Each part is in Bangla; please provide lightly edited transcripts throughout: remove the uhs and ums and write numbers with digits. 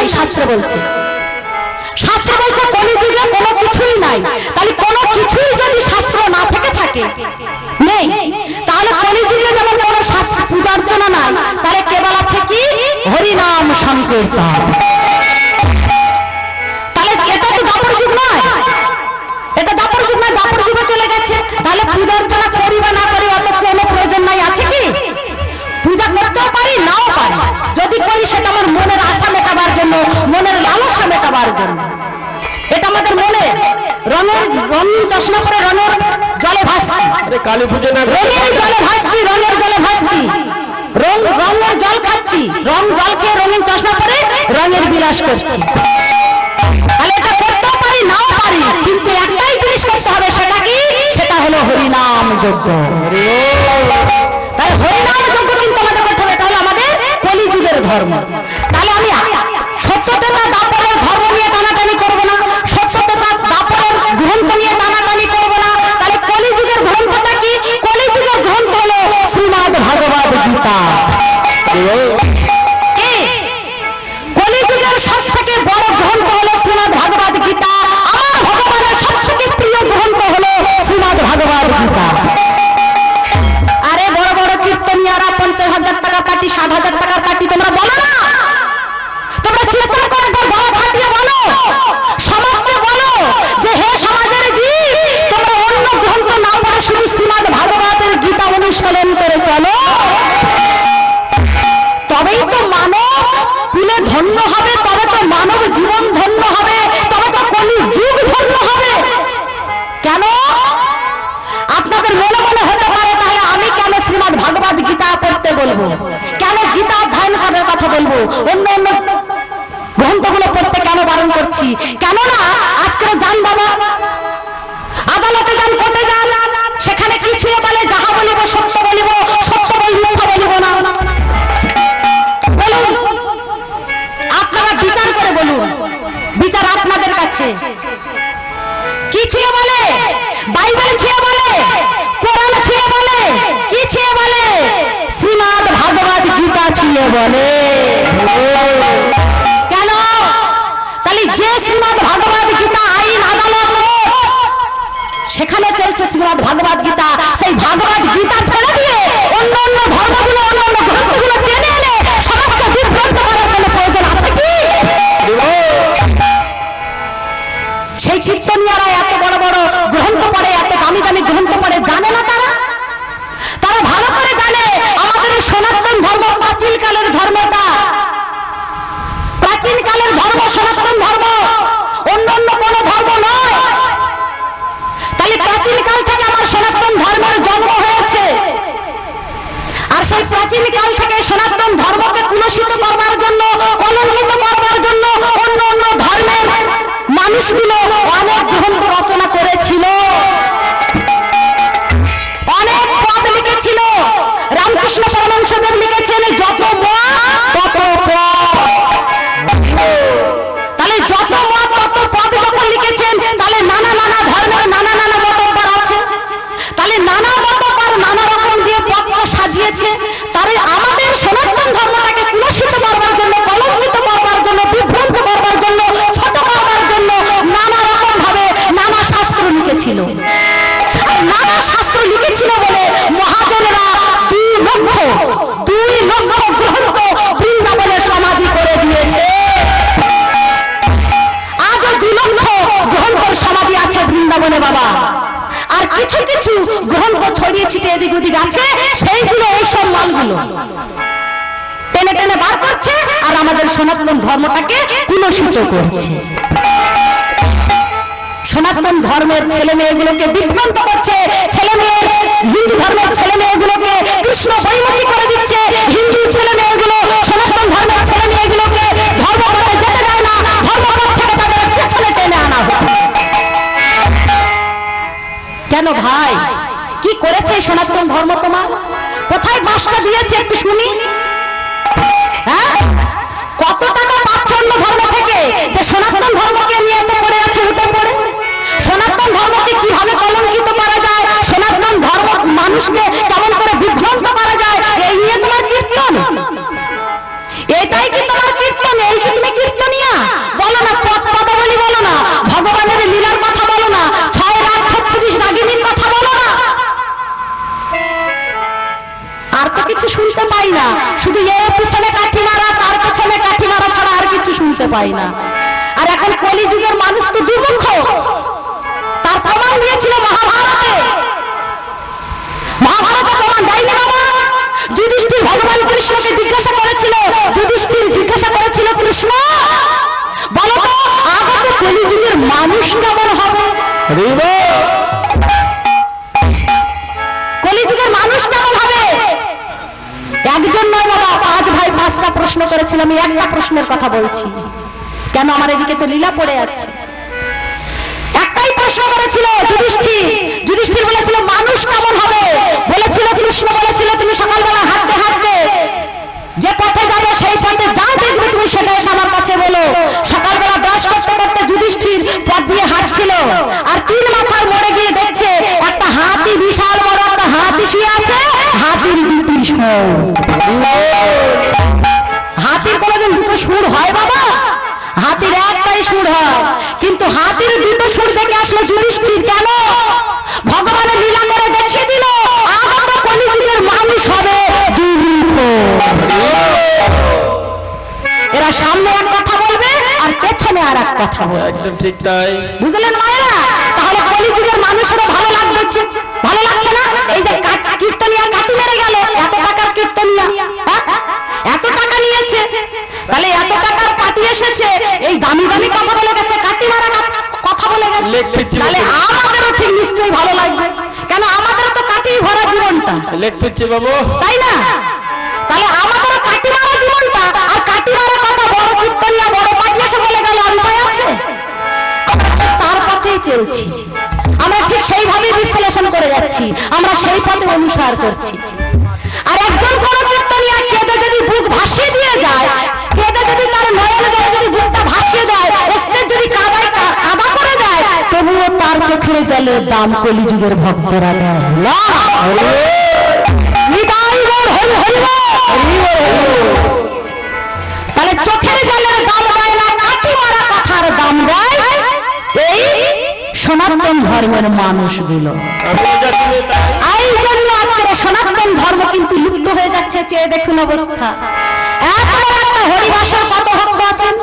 নাই, শাস্ত্র বলছে। শাস্ত্র বলছে কলিযুগে কোনো কিছুই নাই। তাহলে কোনো কিছুই যদি শাস্ত্র না থেকে থাকে নেই, তাহলে কলিযুগে যেমন কোনো শাস্ত্র পূজার্চনা নাই, তাহলে কেবল আছে কি হরিনাম সংকীর্তন। তাহলে এটা তো দাপর যুগ নয়, এটা দাপর যুগ নয়, দাপর যুগে চলে গেছে। তাহলে পূজার্চনা করি বা না করি অত কোনো প্রয়োজন নাই। আছে কি পূজা করতেও পারি নাও পারি, যদি করি সেটা আমার মনের আশা মেটাবার জন্য, মনের লালসা মেটাবার জন্য। এটা আমাদের মনে রঙের চশমা করে রঙের জলে ভাসছি, কালী পুজো না রঙের জলে ভাসছি, রঙের জলে ভাসছি, রঙের জল খাচ্ছি, রং জল খেয়ে রঙিন চশমা করে রঙের বিলাস করছি। তাহলে এটা করতেও পারি নাও পারি, কিন্তু একটাই জিনিস করতে হবে, সেটা কি? সেটা হলো হরিনাম যজ্ঞ। তাই হরিনাম যজ্ঞ কিন্তু আমাদের করতে হবে। তাহলে আমাদের কলিযুগের ধর্ম। তাহলে আমি সত্যতা দাপরের ধর্ম নিয়ে টানাটানি করবো না, সত্যতা দাপরের গ্রন্থ নিয়ে টানাটানি করবো না। তাহলে কলিযুগের গ্রন্থটা কি? কলিযুগের গ্রন্থ হলো শ্রীমদ্ ভগবদ গীতা। কলিযুগের সব থেকে বড় গ্রন্থ হলো শ্রীমদ্ ভগবদ গীতা। আমার ভগবানের সব থেকে প্রিয় গ্রন্থ হলো শ্রীমদ্ ভগবদ গীতা। আরে বড় বড় কীর্তনিয়ারা 50,000 টাকা পার্টি, 60,000 টাকার পার্টি তোমরা বলো না, তোমরা কীর্তন করে বড় ফাটিয়ে বলো, সমাজকে বলো যে হে সমাজের জীব, তোমরা অন্য গ্রন্থ না পড়ে শুধু শ্রীমদ্ ভাগবতের গীতা অনুসরণ করে চলো, তবেই তো মানব কুলে ধন্য হবে, তবে তো মানব জীবন ধন্য হবে, তবে তো কলি যুগ ধন্য হবে। কেন? আপনাদের মনে মনে হতে পারে তাহলে আমি কেন শ্রীমদ্ ভাগবত গীতা পড়তে বলবো, কেন গীতা অধ্যয়ন করার কথা বলবো, অন্য অন্য গ্রন্থগুলো পড়তে কেন বারণ করছি? কেননা আজকে যান বাবা আদালতে যান, কোর্টে যান, সেখানে কি ছুঁয়ে বলে যাহা বলিব সত্য বলিব, সত্য বলিব মিথ্যা বলিব না। বলুন, আপনারা বিচার করে বলুন, বিচার আপনাদের কাছে। কি ছুঁয়ে বলে? বাইবেল ছুঁয়ে বলে, কোরআন ছুঁয়ে বলে, কি ছুঁয়ে বলে? শ্রীমদ্ ভাগবত গীতা ছুঁয়ে বলে। কেন? তাহলে যে শ্রীমদ্ ভাগবত গীতা আইন আদালত সেখানে চলছে শ্রীমদ্ ভাগবত গীতা, সেই ভাগবত গীতা ছেড়ে দিয়ে অন্য অন্য ধর্মগুলো, অন্য অন্য গ্রন্থগুলো টেনে এনে সমাজকে বিভ্রান্ত করার জন্য প্রয়োজন আছে কি? সেই কীর্তনিয়ারা এত বড় বড় গ্রন্থ পড়ে, এত দামি দামি গ্রন্থ পড়ে, জানে না তারা ভালো করে জানে আমাদের এই সনাতন ধর্ম প্রাচীন কালের ধর্মটা, প্রাচীন কালের ধর্ম সনাতন ধর্ম, অন্য অন্য কোন ধর্ম নয়। তাহলে প্রাচীন কাল থেকে আমার সনাতন ধর্মের জন্ম হয়েছে, আর সেই প্রাচীন কাল থেকে সনাতন ধর্মকে কুলসিত করবার জন্য, কলঙ্কিত করবার জন্য অন্য অন্য ধর্মের মানুষগুলো অনেক গ্রন্থ রচনা করেছিল, অনেক পদ লিখেছিল। রামকৃষ্ণ পরমহংসদেব লিখেছেন যত মত তত পদ। তাহলে যত মত তত পদ যখন লিখেছেন, তাহলে নানা নানা ধর্মের নানা নানা মতবাদ আছে, তাহলে নানা মতবাদ নানা রকম দিয়ে পত্র সাজিয়েছে। তাহলে আমাদের সনাতন ধর্মটাকে কুলসিত করবার জন্য, কলঙ্কিত করবার জন্য, বিভ্রান্ত করবার জন্য, ছোট করবার জন্য নানা রকম ভাবে নানা শাস্ত্র লিখেছিল। আর নানা শাস্ত্র লিখেছিল বলে মহাজনেরা 2 লক্ষ গ্রন্থ বৃন্দাবনে সমাধি করে দিয়েছে। আজও 2 লক্ষ গ্রন্থের সমাধি আছে বৃন্দাবনে বাবা। আর কিছু কিছু গ্রন্থ ছড়িয়ে ছিটিয়ে এদিক ওদিক আছে, সেইগুলো এইসব মালগুলো টেনে টেনে বার করছে আর আমাদের সনাতন ধর্মটাকে কুলসিত করছে। সনাতন ধর্মের ছেলে মেয়েগুলোকে বিভ্রান্ত করছে, ছেলে মেয়ে হিন্দু ধর্মের ছেলে মেয়েগুলোকে কৃষ্ণ বৈমুখী করে দিচ্ছে, হিন্দু ছেলে মেয়েগুলো সনাতন ধর্মের ছেলে মেয়েগুলোকে ধর্মপথে যেতে দেয় না, ধর্মপথ থেকে তাদের পেছনে টেনে আনা হয়। কেন ভাই? কি করেছে সনাতন ধর্ম তোমার? কোথায় বাসটা দিয়েছে একটু শুনি? হ্যাঁ, কত টাকা পাচ্ছে অন্য ধর্ম থেকে যে সনাতন ধর্মকে নিয়ে এত পড়ে আছে উঠে পড়ে? সনাতন ধর্মকে কিভাবে কলঙ্কিত করা যায়, সনাতন ধর্ম মানুষকে কেমন করে বিভ্রান্ত করা যায়, এই নিয়ে তোমার কীর্তন। হয় না। আর এখন কলিযুগের মানুষ তো দুর্মুখ, তার প্রমাণ দিয়েছিল মহাভারতে। মহাভারতে প্রমাণ দেয়নি বাবা? যুধিষ্ঠির ভগবান কৃষ্ণকে জিজ্ঞাসা করেছিল, যুধিষ্ঠির জিজ্ঞাসা করেছিল, কৃষ্ণ বলো তো আগামী কলিযুগের মানুষ কেমন হবে? কলিযুগের মানুষ কেমন হবে? একজন নয় বাবা, 5 ভাই 5টা প্রশ্ন করেছিল। আমি একটা প্রশ্নের কথা বলছি, কেন আমার এদিকে তো লীলা পড়ে আছে। একটাই প্রশ্ন করেছিল যুধিষ্ঠির। যুধিষ্ঠির বলেছিল মানুষ কেমন হবে? বলেছিল, কৃষ্ণ বলেছিল তুমি সকালবেলা হাঁটতে হাঁটতে যে পথে যাবে সেই পথে যা দেখবে তুমি সেটা এসে আমার কাছে বলো। সকালবেলা ব্রাশ করতে করতে যুধিষ্ঠির পথ দিয়ে হাঁটছিল, আর 3 মাথার মোড়ে গিয়ে দেখছে একটা হাতি, বিশাল বড় একটা হাতি শুয়ে আছে। হাতির 2টি সুর। হাতির কোনোদিন 2টো সুর হয় বাবা? হাতির একটাই সুর হয়। কিন্তু হাতির 2টো সুর দেখে আসলো যুধিষ্ঠির। কেন? ভগবানের লীলা করে দেখিয়ে দিল আগত কলিযুগের মানুষ হবে দুর্মুখ। এরা সামনে এক কথা বলবে আর পেছনে আর এক কথা বলবে। একদম ঠিক তাই। বুঝলেন মায়েরা? তাহলে কলিযুগের মানুষেরও ভালো লাগবে, ভালো লাগছে না? এই যে কীর্তনিয়া কাটি মেরে গেল, এত টাকার কীর্তনিয়া, এত টাকা নিয়েছে, তাহলে এত টাকার কাটি এসেছে, এই দামি দামি কথা বলে গেছে, কাটি মারা কথা বলে গেছে, তাহলে আমাদেরও ঠিক নিশ্চয়ই ভালো লাগবে। কেন? আমাদেরও তো কাটি ভরা জীবনটা, লেট পিচ্ছে বাবু, তাই না? তাহলে আমাদেরও কাটি মারা জীবনটা, আর কাটি মারা কথা বড় কীর্তনিয়া বড় পাটি এসে বলে গেল, আর উপায় আছে? তার পথেই চলছি আমরা, ঠিক সেইভাবেই বিশ্লেষণ করে যাচ্ছি, আমরা সেই পথে অনুসার করছি। আর একজন বড় কীর্তনিয়া কেঁদে যদি বুক ভাসিয়ে দিয়ে যায়, কেঁদে যদি তার নয়ন জলে যদি বুকটা ভাসিয়ে দেয়, একটু যদি কাদা করে দেয়, তবুও তার চোখের জলের দাম কলিযুগের ভক্তরা দেয় না। তাহলে চোখের জলের দাম দেয় না, কাটি মারা কথার দাম দেয় এই সনাতন ধর্মের মানুষগুলো। এই জন্য আজকে সনাতন ধর্ম কিন্তু লুপ্ত হয়ে যাচ্ছে। চেয়ে দেখুন অবস্থা। একটা হরিবাসের কত ভক্ত আছেন,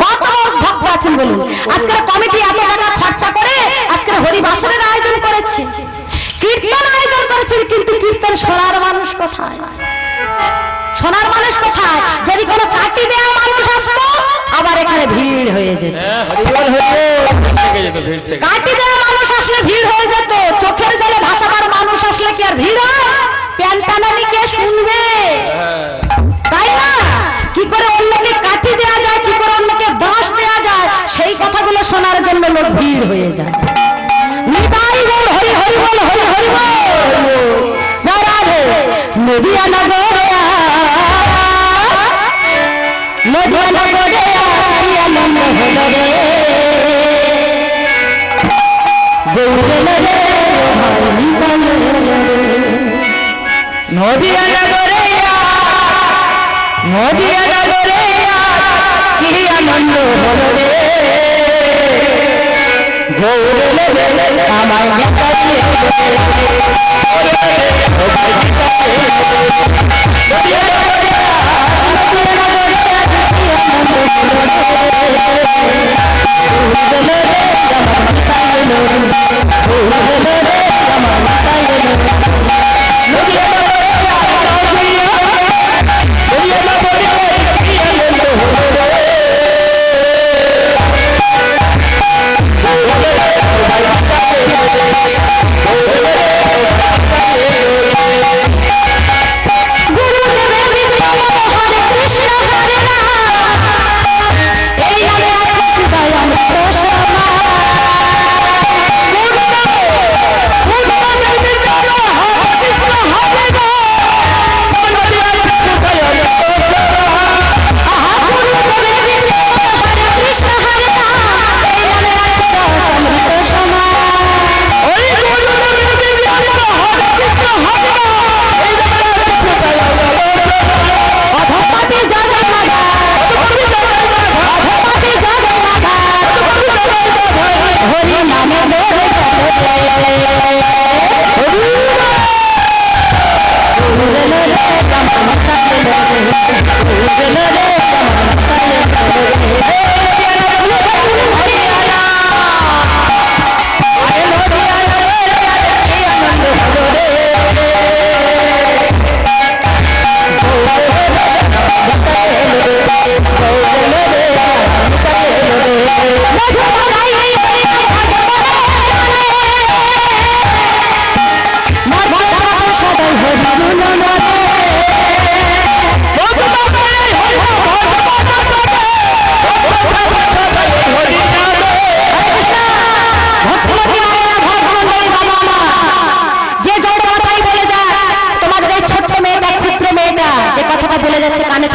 কত ভক্ত আছেন বলুন। আজকের কমিটি এত টাকা খরচা করে আজকের হরিবাসনের আয়োজন করেছে, কীর্তন আয়োজন করেছে, কিন্তু কীর্তন শোনার মানুষ কোথায়? শোনার মানুষ কোথায়? যদি কোনো কাটি দেওয়া মানুষ আসতো আবার এখানে ভিড় হয়ে যেত। কাটি দেওয়া মানুষ আসলে ভিড় হয়ে যেত, চোখের জলে ভাসাবার মানুষ আসলে কি আর ভিড় হয়? প্যান টানানি কে শুনবে? তাই না? কি করে অন্যকে কাটি দেওয়া যায়, কি করে অন্যকে বাঁশ দেওয়া যায়, সেই কথাগুলো শোনার জন্য লোক ভিড় হয়ে যায়। নিতাই বল হরি হরি বল, হরি হরি বল। রাধে নদিয়া নগরে, নদিয়া নগরে আনন্দ হল রে, নদিয়া নগরে, নদিয়া নগরে কি আনন্দ হল রে, গৌর আমার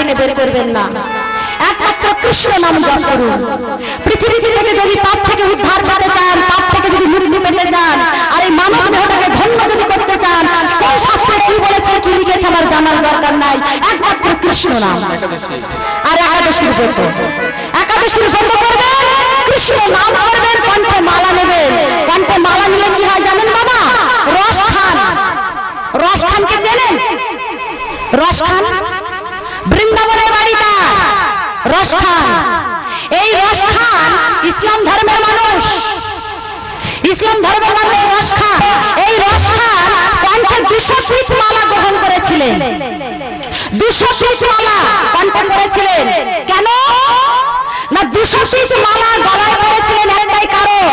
থেকে বের করবেন না, একমাত্র কৃষ্ণ নাম জপ করুন। পৃথিবী থেকে যদি পাপ থেকে উদ্ধার পেতে চান, পাপ থেকে যদি মুক্তি পেতে চান, আর এই মানব দেহটাকে ধন্য যদি করতে চান, কোন শাস্ত্রে কি বলেছে কি লিখেছে আমার জানার দরকার নাই, একমাত্র কৃষ্ণ নাম। আর একাদশীর ব্রত, একাদশীর ব্রত করবেন, কৃষ্ণ নাম করবেন, কণ্ঠে মালা নেবেন। কণ্ঠে মালা নিলে কি হয় জানেন বাবা? রস খান। রস খানকে চেনেন? রস খান বৃন্দাবনের বাড়িটা রস খান। এই রস খান ইসলাম ধর্মের মানুষ, ইসলাম ধর্মের মানুষ রস খান। এই রস খান কণ্ঠে 200 পিস মালা গ্রহণ করেছিলেন, 200 পিস মালা কণ্ঠে করেছিলেন। কেন না 200 পিস মালা গলায় করেছিলেন একটাই কারণ,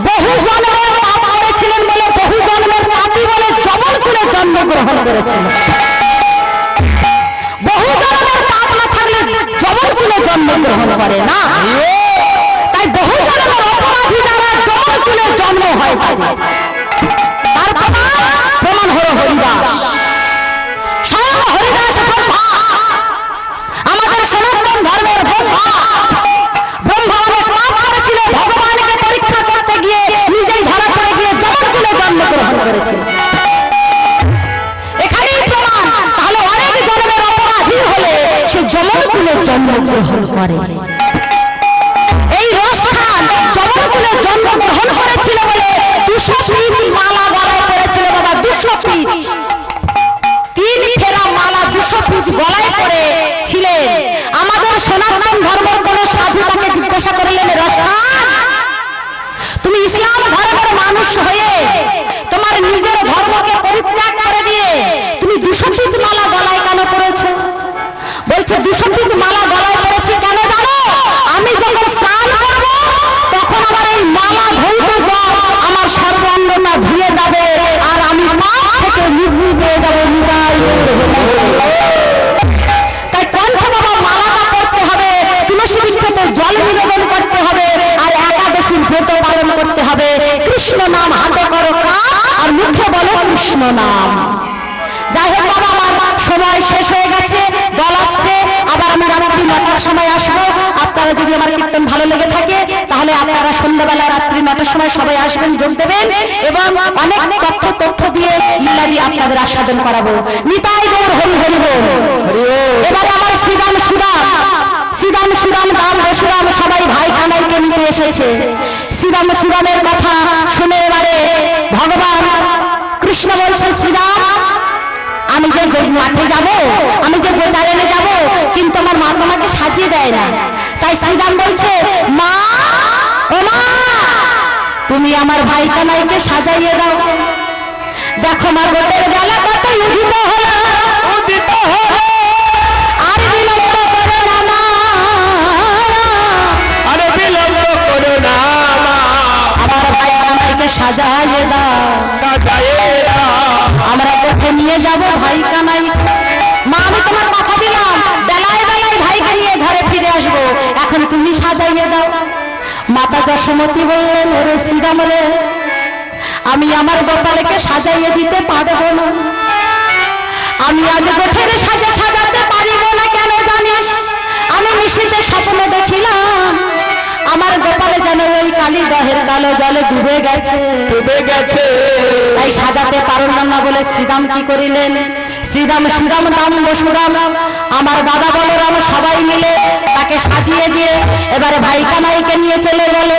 বহু জন্মের পাপ করেছিলেন বলে, বহু জন্মের পাপী বলে যমন কুলে জন্মগ্রহণ করেছিলেন। বহু জন্মের পাপ না থাকলে যমন কুলে জন্মগ্রহণ করে না, তাই বহু জন্মের অপরাধী যারা যমন কুলে জন্ম হয় তার প্রমাণ হল হরিদাস। স্বয়ং হরিদাস আমাদের সনাতন ধর্মের ব্রহ্মা। ব্রহ্মা অনেক পাপ করেছিল, ভগবানকে পরীক্ষা করতে গিয়ে নিজেই ধরা পড়ে গিয়ে যমন কুলে জন্মগ্রহণ করেছিল। এখানেই প্রমাণ, তাহলে অনেক জন্মের অপরাধী হলে সে যমন কুলে জন্মগ্রহণ করে। এই রস খান যমন কুলে জন্মগ্রহণ করেছিল বলে 200 পিস মালা গলায় পড়েছিল বাবা, 200 পিস, 3 ফেরা মালা 200 পিস গলায় পড়েছিলেন। আমাদের সনাতন ধর্মের কোন সাধু তাকে জিজ্ঞাসা করলেন, রস খান তুমি ইসলাম ধর্মের মানুষ হয়ে তোমার নিজের ধর্মকে পরিত্যাগ করে দিয়ে তুমি 200 পিস মালা গলায় কেন পড়েছো? বলছে 200 পিস মালা গলায় পড়েছি কেন জানো? আমি যখন স্নান করব তখন আমার এই মালা ধরতে যাও, আমার সর্বাঙ্গটা ধুয়ে যাবে আর আমি পাপ থেকে মুক্তি পেয়ে যাবো। তাই কণ্ঠে বাবা মালাটা করতে হবে, তুলসী বৃক্ষতে জল নিবেদন করতে হবে, আর একাদশীর ব্রত পালন করতে হবে। কৃষ্ণ নাম হাতে করো আর মুখে বলো কৃষ্ণ নাম। যাই হোক বাবা, আমার সময় শেষ হয়ে গেছে, দল আসছে, আবার আমি রাত্রি 9টার সময় আসবো। আপনারা যদি আমার কীর্তন ভালো লেগে থাকে তাহলে আপনারা সন্ধ্যাবেলা রাত্রি 9টার সময় সবাই আসবেন, যোগ দেবেন এবং অনেক তথ্য দিয়ে ইত্যাদি আপনাদের আস্বাদন করাবো। নিতাই গৌর হরি হরি বল। এবার আমার শ্রীরাম সুরাম, শ্রীরাম সুরাম রাম বসুরাম সবাই ভাই কানাইকে নিতে এসেছে। শ্রীরাম সুরামের কথা শুনে এবারে ভগবান কৃষ্ণ বলছে, শ্রীরাম আমি যে মাঠে যাব, আমি যে গোদারেনে যাব, কিন্তু আমার মা তোমাকে সাজিয়ে দেয় না। তাই শ্রীরাম বলছে, মা ও মা তুমি আমার ভাই কানাইকে সাজাইয়ে দাও। দেখো মা গোটের বেলা কত উদিত হলো, উদিত হলো, আর বিলম্ব করে না মা, আর বিলম্ব করে না মা, আমার ভাই কানাইকে সাজাইয়ে দাও, সাজাইয়ে দাও। আমরা কোথায় নিয়ে যাব ভাই কানাই? মা আমি তোমার কথা দিলাম, বেলায় বেলায় ভাইকে নিয়ে ঘরে ফিরে আসবো, এখন তুমি সাজাইয়ে দাও। মাতা যশোমতী বললেন, ওরে শ্রীরাম রে, আমি আমার গোপালকে সাজাইয়ে দিতে পারবো না। আমি আজ গোঠের সাজাতে পারিব না। কেন জানিস? আমি নিশীথে স্বপ্ন দেখিলাম আমার গোপালে যেন ওই কালী দহের কালো জলে ডুবে গেছে, ডুবে গেছে। তাই সাজাতে পারলাম না বলে শ্রীরাম কি করিলেন? শ্রীরাম সুরাম রাম বসুরাম আমার দাদা বলরাম সবাই মিলে তাকে সাজিয়ে দিয়ে এবারে ভাই কানাইকে নিয়ে চলে গেল।